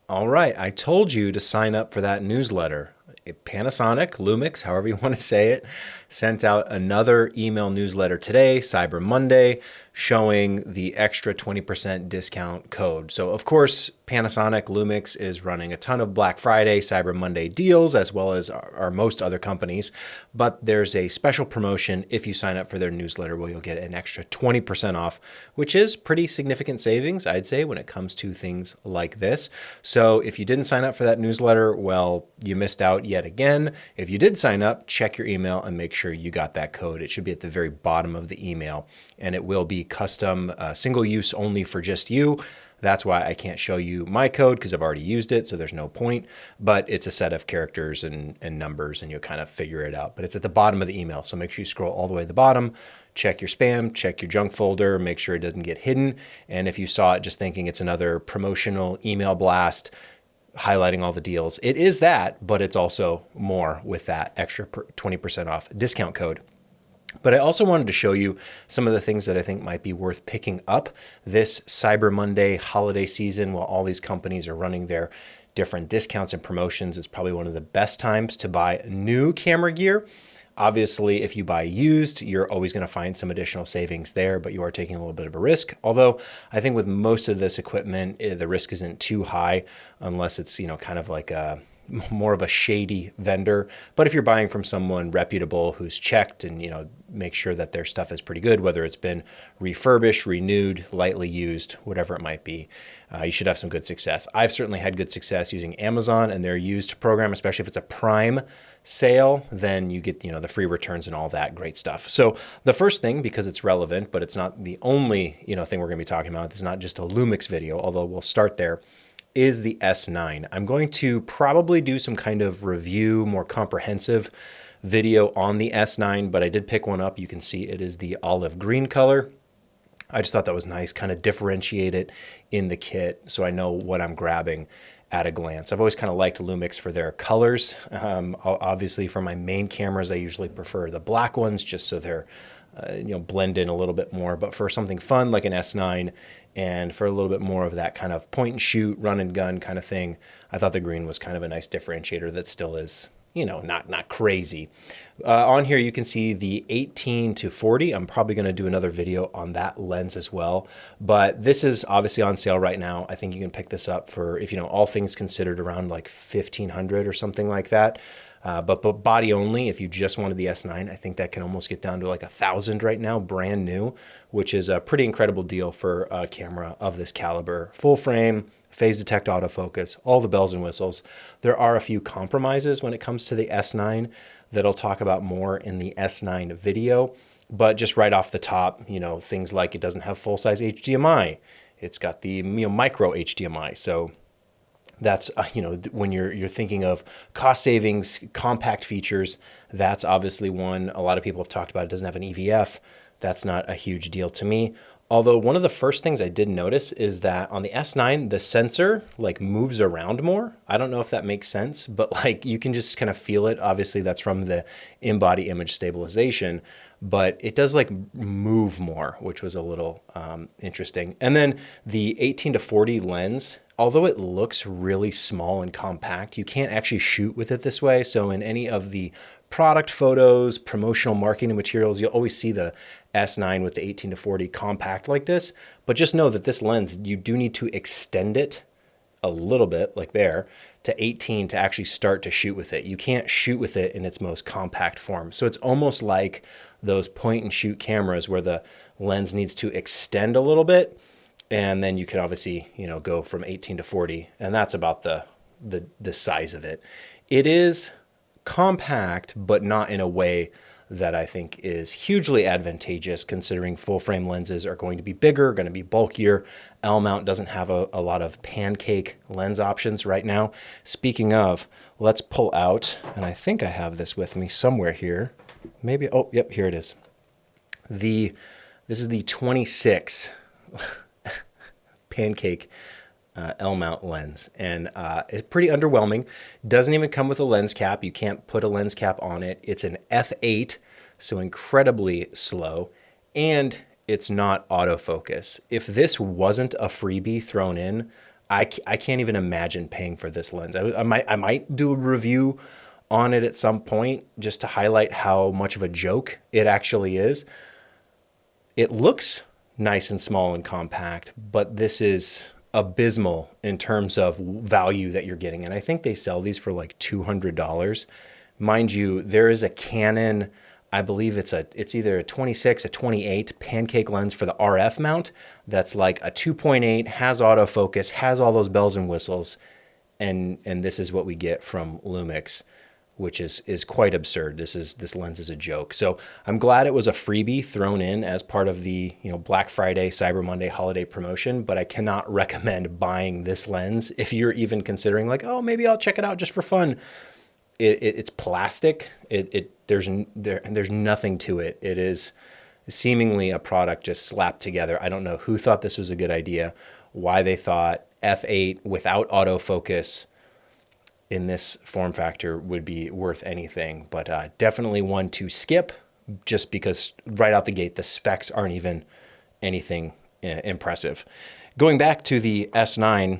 All right, I told you to sign up for that newsletter. Panasonic, Lumix, however you want to say it, sent out another email newsletter today, Cyber Monday, showing the extra 20% discount code. So, of course, Panasonic, Lumix is running a ton of Black Friday, Cyber Monday deals, as well as our most other companies. But there's a special promotion if you sign up for their newsletter where you'll get an extra 20% off, which is pretty significant savings, I'd say, when it comes to things like this. So if you didn't sign up for that newsletter, well, you missed out yet again. If you did sign up, check your email and make sure you got that code. It should be at the very bottom of the email, and it will be custom, single use only for just you. That's why I can't show you my code because I've already used it, so there's no point. But it's a set of characters and numbers, and you'll kind of figure it out. But it's at the bottom of the email, so make sure you scroll all the way to the bottom, check your spam, check your junk folder, make sure it doesn't get hidden. And if you saw it just thinking it's another promotional email blast highlighting all the deals, it is that, but it's also more with that extra 20% off discount code. But I also wanted to show you some of the things that I think might be worth picking up this Cyber Monday holiday season while all these companies are running their different discounts and promotions. It's probably one of the best times to buy new camera gear. Obviously, if you buy used, you're always going to find some additional savings there, but you are taking a little bit of a risk. Although I think with most of this equipment, the risk isn't too high unless it's, kind of like a more of a shady vendor. But if you're buying from someone reputable who's checked and, make sure that their stuff is pretty good, whether it's been refurbished, renewed, lightly used, whatever it might be, you should have some good success. I've certainly had good success using Amazon and their used program, especially if it's a Prime sale, then you get, the free returns and all that great stuff. So the first thing, because it's relevant, but it's not the only, thing we're going to be talking about. It's not just a Lumix video, although we'll start there, is the S9. I'm going to probably do some kind of review, more comprehensive video on the S9, but I did pick one up. You can see it is the olive green color. I just thought that was nice, kind of differentiate it in the kit so I know what I'm grabbing at a glance. I've always kind of liked Lumix for their colors. Obviously for my main cameras, I usually prefer the black ones just so they're blend in a little bit more. But for something fun like an S9 and for a little bit more of that kind of point and shoot, run and gun kind of thing, I thought the green was kind of a nice differentiator that still is, not crazy. On here, you can see the 18 to 40. I'm probably going to do another video on that lens as well. But this is obviously on sale right now. I think you can pick this up for, if all things considered, around like 1,500 or something like that. But body only, if you just wanted the S9, I think that can almost get down to like 1,000 right now, brand new, which is a pretty incredible deal for a camera of this caliber. Full frame, phase detect autofocus, all the bells and whistles. There are a few compromises when it comes to the S9 that I'll talk about more in the S9 video. But just right off the top, things like it doesn't have full-size HDMI. It's got the micro HDMI. So that's, when you're thinking of cost savings, compact features, that's obviously one. A lot of people have talked about it doesn't have an EVF. That's not a huge deal to me. Although one of the first things I did notice is that on the S9, the sensor moves around more. I don't know if that makes sense, but you can just kind of feel it. Obviously that's from the in-body image stabilization, but it does move more, which was a little interesting. And then the 18 to 40 lens, although it looks really small and compact, you can't actually shoot with it this way. So in any of the product photos, promotional marketing materials, you'll always see the S9 with the 18 to 40 compact like this. But just know that this lens, you do need to extend it a little bit, like there, to 18 to actually start to shoot with it. You can't shoot with it in its most compact form. So it's almost like those point and shoot cameras where the lens needs to extend a little bit. And then you can obviously, go from 18 to 40, and that's about the size of it. It is compact, but not in a way that I think is hugely advantageous considering full frame lenses are going to be bigger, going to be bulkier. L-mount doesn't have a lot of pancake lens options right now. Speaking of, let's pull out, and I think I have this with me somewhere here. Maybe, oh, yep, here it is. This is the 26 pancake L-mount lens, and it's pretty underwhelming. Doesn't even come with a lens cap. You can't put a lens cap on it. It's an f8, so incredibly slow, and it's not autofocus. If this wasn't a freebie thrown in, I can't even imagine paying for this lens. I might do a review on it at some point just to highlight how much of a joke it actually is. It looks nice and small and compact, but this is abysmal in terms of value that you're getting. And I think they sell these for like $200. Mind you, there is a Canon, I believe it's either a 26, a 28 pancake lens for the RF mount that's like a 2.8, has autofocus, has all those bells and whistles, and this is what we get from Lumix, which is quite absurd. This lens is a joke. So I'm glad it was a freebie thrown in as part of the Black Friday, Cyber Monday holiday promotion, but I cannot recommend buying this lens if you're even considering like, oh, maybe I'll check it out just for fun. It's plastic. There's nothing to it. It is seemingly a product just slapped together. I don't know who thought this was a good idea, why they thought f8 without autofocus in this form factor would be worth anything, but definitely one to skip just because right out the gate, the specs aren't even anything impressive. Going back to the S9,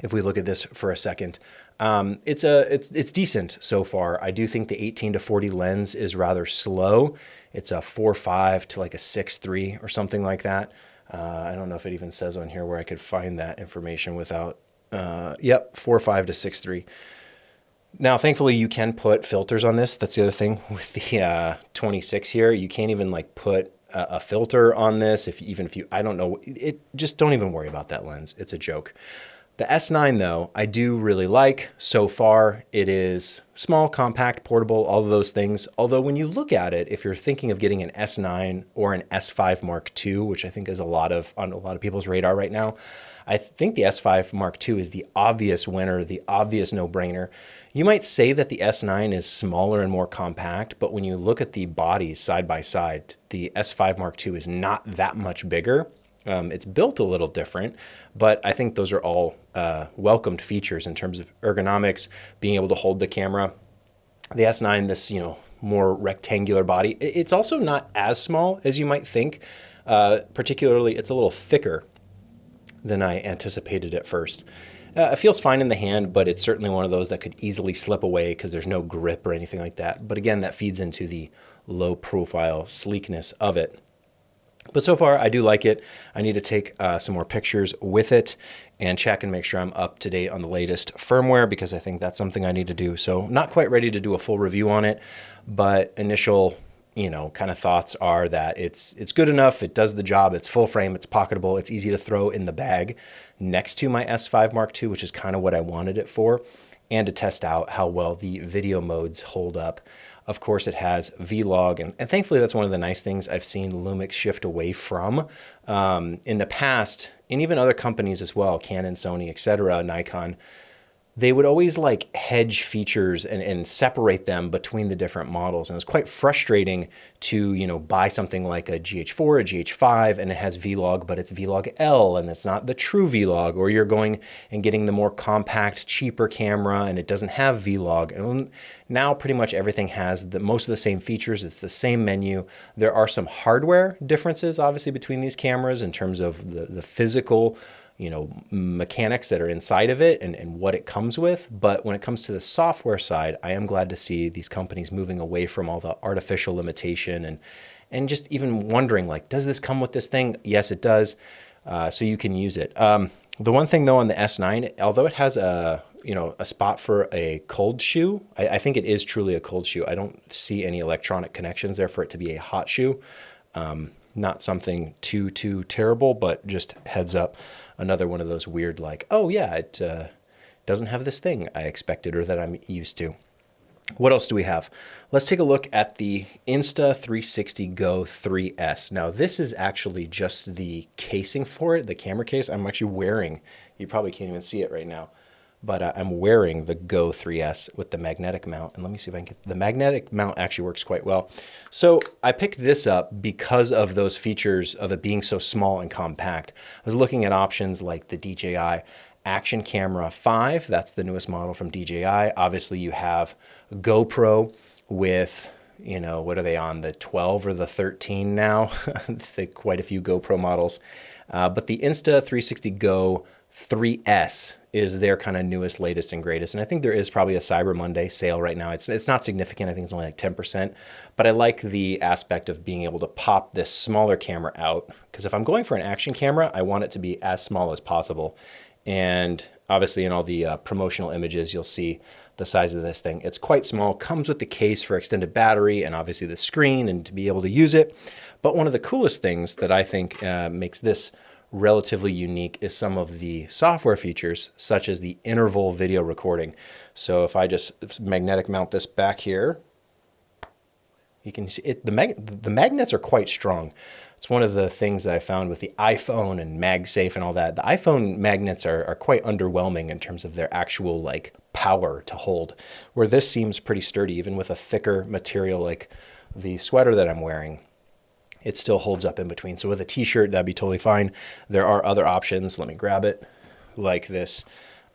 if we look at this for a second, it's decent so far. I do think the 18 to 40 lens is rather slow. It's a 4.5 to like a 6.3 or something like that. I don't know if it even says on here where I could find that information without, yep, 4.5 to 6.3. Now, thankfully, you can put filters on this. That's the other thing with the 26 here. You can't even like put a filter on this. Even if you, I don't know, just don't even worry about that lens. It's a joke. The S9 though, I do really like so far. It is small, compact, portable, all of those things. Although when you look at it, if you're thinking of getting an S9 or an S5 Mark II, which I think is on a lot of people's radar right now, I think the S5 Mark II is the obvious winner, the obvious no-brainer. You might say that the S9 is smaller and more compact, but when you look at the bodies side by side, the S5 Mark II is not that much bigger. It's built a little different, but I think those are all welcomed features in terms of ergonomics, being able to hold the camera. The S9, this more rectangular body, it's also not as small as you might think. Particularly, it's a little thicker than I anticipated at first. It feels fine in the hand, but it's certainly one of those that could easily slip away because there's no grip or anything like that. But again, that feeds into the low profile sleekness of it. But so far, I do like it. I need to take some more pictures with it and check and make sure I'm up to date on the latest firmware because I think that's something I need to do. So not quite ready to do a full review on it, but initial kind of thoughts are that it's good enough. It does the job. It's full frame. It's pocketable. It's easy to throw in the bag next to my S5 Mark II, which is kind of what I wanted it for, and to test out how well the video modes hold up. Of course, it has Vlog, and thankfully that's one of the nice things I've seen Lumix shift away from. In the past, and even other companies as well, Canon, Sony, etc., Nikon, they would always like hedge features and separate them between the different models. And it was quite frustrating to, buy something like a GH4, a GH5, and it has Vlog, but it's Vlog L, and it's not the true Vlog. Or you're going and getting the more compact, cheaper camera, and it doesn't have Vlog. And now pretty much everything has most of the same features. It's the same menu. There are some hardware differences, obviously, between these cameras in terms of the physical mechanics that are inside of it and what it comes with. But when it comes to the software side, I am glad to see these companies moving away from all the artificial limitation and just even wondering, like, does this come with this thing? Yes, it does. So you can use it. The one thing though on the S9, although it has a spot for a cold shoe, I think it is truly a cold shoe. I don't see any electronic connections there for it to be a hot shoe. Not something too terrible, but just heads up. Another one of those weird, like, oh yeah, it doesn't have this thing I expected or that I'm used to. What else do we have? Let's take a look at the Insta360 Go 3S. Now this is actually just the casing for it, the camera case. I'm actually wearing, you probably can't even see it right now, but I'm wearing the Go 3S with the magnetic mount. And let me see if I can get, the magnetic mount actually works quite well. So I picked this up because of those features of it being so small and compact. I was looking at options like the DJI Action Camera 5. That's the newest model from DJI. Obviously you have GoPro with, what are they on, the 12 or the 13 now? It's quite a few GoPro models. But the Insta360 Go 3S is their kind of newest, latest, and greatest. And I think there is probably a Cyber Monday sale right now. It's not significant. I think it's only like 10%. But I like the aspect of being able to pop this smaller camera out, because if I'm going for an action camera, I want it to be as small as possible. And obviously in all the promotional images, you'll see the size of this thing. It's quite small, comes with the case for extended battery and obviously the screen and to be able to use it. But one of the coolest things that I think makes this relatively unique is some of the software features, such as the interval video recording. So if I just magnetic mount this back here, you can see it. The magnets are quite strong. It's one of the things that I found with the iPhone and MagSafe and all that. The iPhone magnets are quite underwhelming in terms of their actual like power to hold, where this seems pretty sturdy, even with a thicker material like the sweater that I'm wearing. It still holds up in between. So with a t-shirt, that'd be totally fine. There are other options. Let me grab it, like this,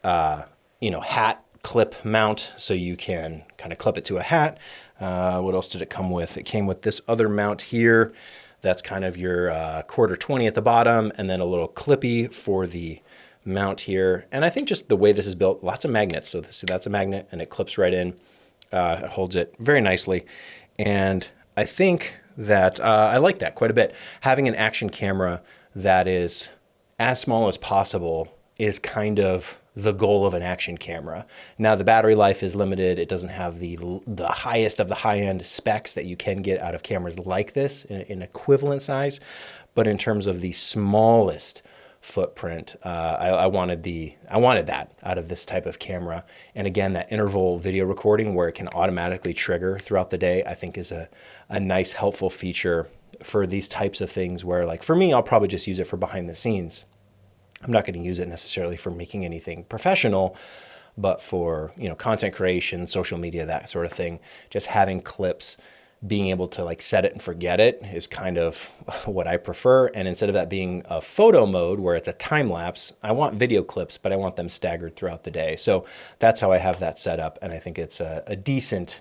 hat clip mount. So you can kind of clip it to a hat. What else did it come with? It came with this other mount here. That's kind of your quarter 20 at the bottom, and then a little clippy for the mount here. And I think just the way this is built, lots of magnets. So that's a magnet, and it clips right in. It holds it very nicely. And I think that I like that quite a bit. Having an action camera that is as small as possible is kind of the goal of an action camera. Now the battery life is limited. It doesn't have the highest of the high-end specs that you can get out of cameras like this in equivalent size. But in terms of the smallest footprint, I wanted that out of this type of camera. And again, that interval video recording where it can automatically trigger throughout the day, I think is a nice, helpful feature for these types of things where, like, for me, I'll probably just use it for behind the scenes. I'm not going to use it necessarily for making anything professional, but for, content creation, social media, that sort of thing. Just having clips, being able to like set it and forget it is kind of what I prefer. And instead of that being a photo mode where it's a time lapse, I want video clips, but I want them staggered throughout the day. So that's how I have that set up. And I think it's a decent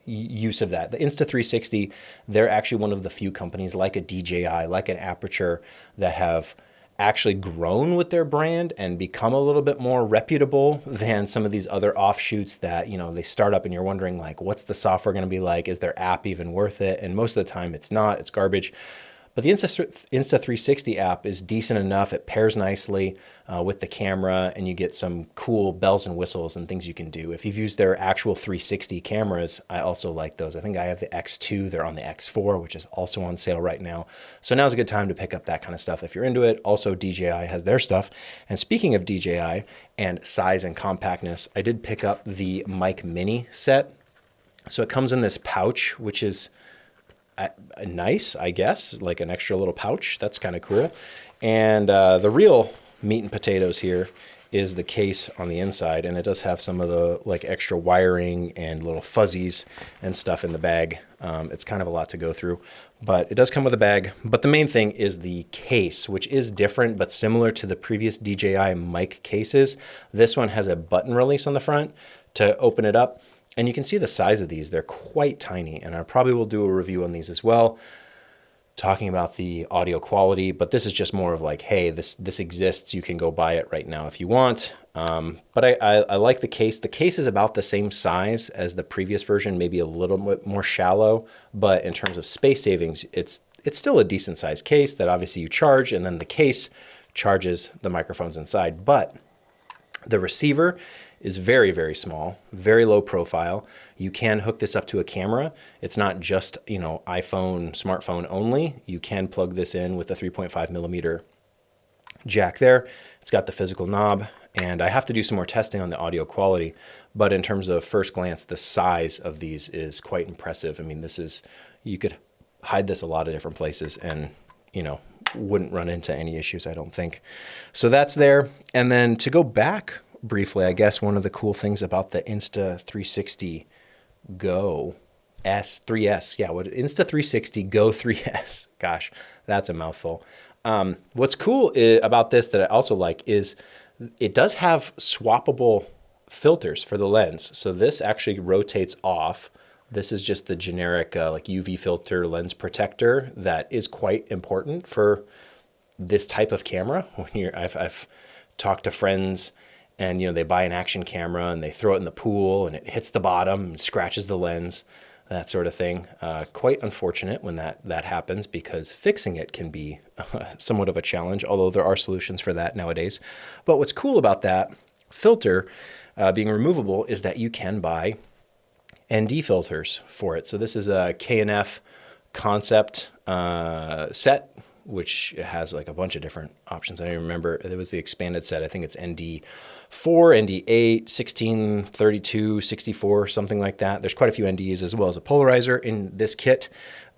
use of that. The Insta360, they're actually one of the few companies like a DJI, like an Aperture, that have actually grown with their brand and become a little bit more reputable than some of these other offshoots that, they start up and you're wondering, like, what's the software going to be like? Is their app even worth it? And most of the time it's not, it's garbage. But the Insta360 app is decent enough. It pairs nicely with the camera, and you get some cool bells and whistles and things you can do. If you've used their actual 360 cameras, I also like those. I think I have the X2. They're on the X4, which is also on sale right now. So now's a good time to pick up that kind of stuff if you're into it. Also, DJI has their stuff. And speaking of DJI and size and compactness, I did pick up the Mic Mini set. So it comes in this pouch, which is nice, I guess, like an extra little pouch. That's kind of cool. And the real meat and potatoes here is the case on the inside, and it does have some of the like extra wiring and little fuzzies and stuff in the bag. It's kind of a lot to go through, but it does come with a bag. But the main thing is the case, which is different but similar to the previous DJI mic cases. This one has a button release on the front to open it up. And you can see the size of these. They're quite tiny, and I probably will do a review on these as well, talking about the audio quality. But this is just more of like, hey, this exists. You can go buy it right now if you want. But I like the case. The case is about the same size as the previous version, maybe a little bit more shallow. But in terms of space savings, it's still a decent sized case that obviously you charge, and then the case charges the microphones inside. But the receiver is very, very small, very low profile. You can hook this up to a camera. It's not just, iPhone, smartphone only. You can plug this in with a 3.5 millimeter jack there. It's got the physical knob, and I have to do some more testing on the audio quality. But in terms of first glance, the size of these is quite impressive. I mean, you could hide this a lot of different places and, wouldn't run into any issues, I don't think. So that's there. And then to go back briefly, I guess one of the cool things about the Insta360 Go 3S, Insta360 Go 3S, gosh, that's a mouthful. What's cool about this that I also like is it does have swappable filters for the lens. So this actually rotates off. This is just the generic like UV filter lens protector that is quite important for this type of camera. I've talk to friends and, they buy an action camera and they throw it in the pool and it hits the bottom and scratches the lens, that sort of thing. Quite unfortunate when that happens, because fixing it can be somewhat of a challenge, although there are solutions for that nowadays. But what's cool about that filter being removable is that you can buy ND filters for it. So this is a K&F concept set, which has like a bunch of different options. I don't even remember. It was the expanded set. I think it's ND4, ND8, 16, 32, 64, something like that. There's quite a few NDs as well as a polarizer in this kit.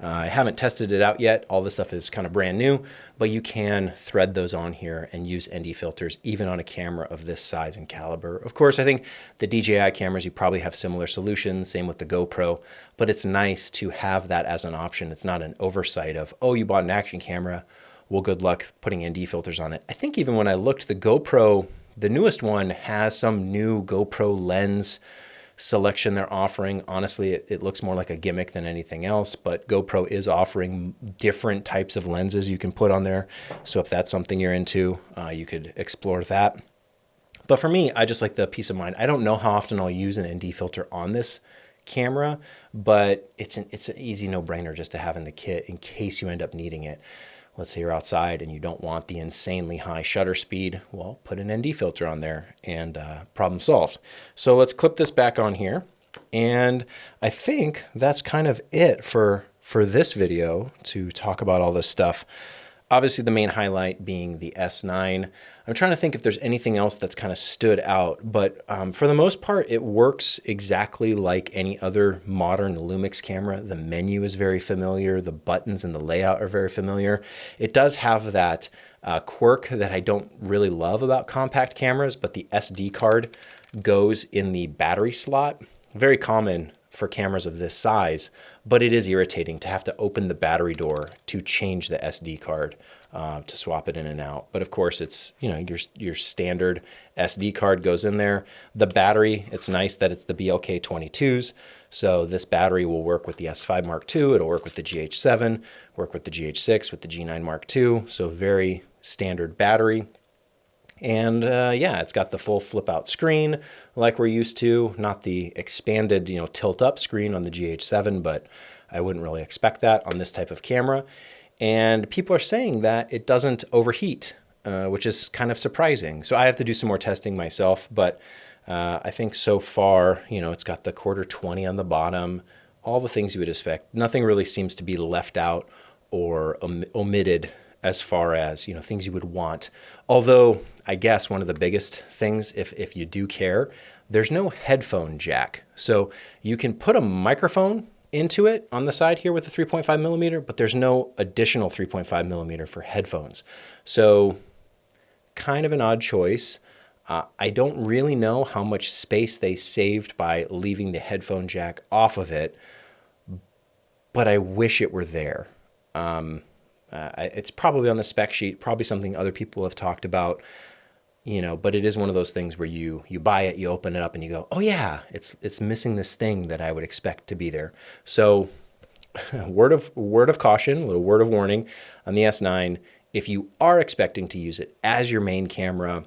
I haven't tested it out yet. All this stuff is kind of brand new, but you can thread those on here and use ND filters even on a camera of this size and caliber. Of course, I think the DJI cameras, you probably have similar solutions, same with the GoPro, but it's nice to have that as an option. It's not an oversight of, oh, you bought an action camera, well, good luck putting ND filters on it. I think even when I looked, the GoPro, the newest one, has some new GoPro lens selection they're offering. Honestly, it looks more like a gimmick than anything else, but GoPro is offering different types of lenses you can put on there. So if that's something you're into, you could explore that. But for me, I just like the peace of mind. I don't know how often I'll use an ND filter on this camera, but it's an easy no-brainer just to have in the kit in case you end up needing it. Let's say you're outside and you don't want the insanely high shutter speed. Well, put an ND filter on there and problem solved. So let's clip this back on here. And I think that's kind of it for this video to talk about all this stuff. Obviously, the main highlight being the S9. I'm trying to think if there's anything else that's kind of stood out, but for the most part, it works exactly like any other modern Lumix camera. The menu is very familiar. The buttons and the layout are very familiar. It does have that quirk that I don't really love about compact cameras, but the SD card goes in the battery slot. Very common for cameras of this size, but it is irritating to have to open the battery door to change the SD card to swap it in and out. But of course, it's your standard SD card goes in there. The battery, it's nice that it's the BLK22s. So this battery will work with the S5 Mark II. It'll work with the GH7, work with the GH6, with the G9 Mark II. So very standard battery. And yeah, it's got the full flip out screen like we're used to, not the expanded, tilt up screen on the GH7, but I wouldn't really expect that on this type of camera. And people are saying that it doesn't overheat, which is kind of surprising. So I have to do some more testing myself, but I think so far, it's got the quarter 20 on the bottom, all the things you would expect. Nothing really seems to be left out or omitted as far as, things you would want. Although I guess one of the biggest things, if you do care, there's no headphone jack. So you can put a microphone into it on the side here with the 3.5 millimeter, but there's no additional 3.5 millimeter for headphones. So kind of an odd choice. I don't really know how much space they saved by leaving the headphone jack off of it, but I wish it were there. It's probably on the spec sheet, probably something other people have talked about, but it is one of those things where you buy it, you open it up and you go, oh yeah, it's missing this thing that I would expect to be there. So word of caution, a little word of warning on the S9. If you are expecting to use it as your main camera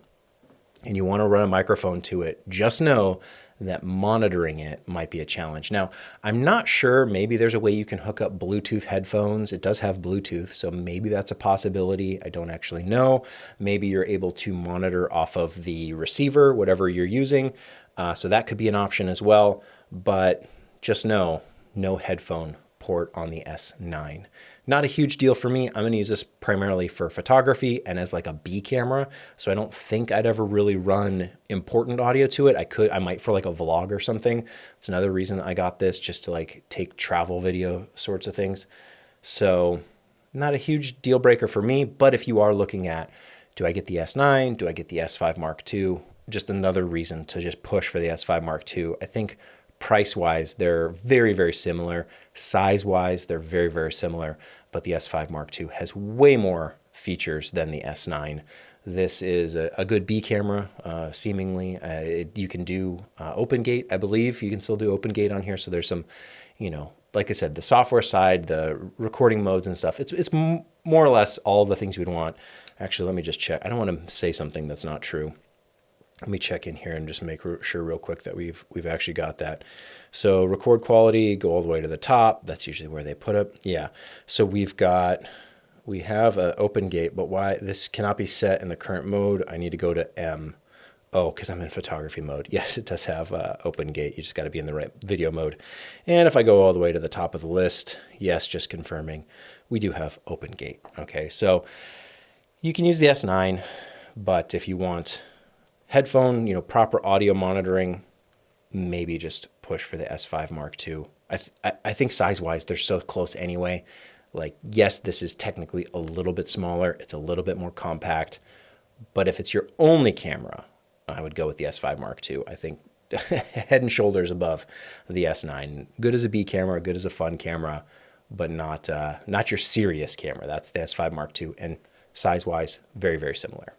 and you want to run a microphone to it, just know that monitoring it might be a challenge. Now, I'm not sure, maybe there's a way you can hook up Bluetooth headphones. It does have Bluetooth, so maybe that's a possibility. I don't actually know. Maybe you're able to monitor off of the receiver, whatever you're using. So that could be an option as well, but just know, no headphone port on the S9. Not a huge deal for me. I'm going to use this primarily for photography and as like a B camera. So I don't think I'd ever really run important audio to it. I might for like a vlog or something. It's another reason I got this, just to like take travel video sorts of things. So not a huge deal breaker for me, but if you are looking at, do I get the S9? Do I get the S5 Mark II? Just another reason to just push for the S5 Mark II. I think price-wise, they're very, very similar. Size-wise, they're very, very similar. But the S5 Mark II has way more features than the S9. This is a good B camera, seemingly. You can do open gate, I believe. You can still do open gate on here. So there's some, like I said, the software side, the recording modes and stuff. It's more or less all the things you would want Actually, let me just check. I don't want to say something that's not true. Let me check in here and just make sure real quick that we've actually got that. So record quality, go all the way to the top. That's usually where they put it. Yeah. So we have an open gate, but why this cannot be set in the current mode? I need to go to M. Oh, because I'm in photography mode. Yes, it does have open gate. You just got to be in the right video mode. And if I go all the way to the top of the list, yes, just confirming, we do have open gate. Okay, so you can use the S9, but if you want headphone, proper audio monitoring, maybe just push for the S5 Mark II. I think size-wise, they're so close anyway. Like, yes, this is technically a little bit smaller. It's a little bit more compact. But if it's your only camera, I would go with the S5 Mark II. I think head and shoulders above the S9. Good as a B camera, good as a fun camera, but not your serious camera. That's the S5 Mark II. And size-wise, very, very similar.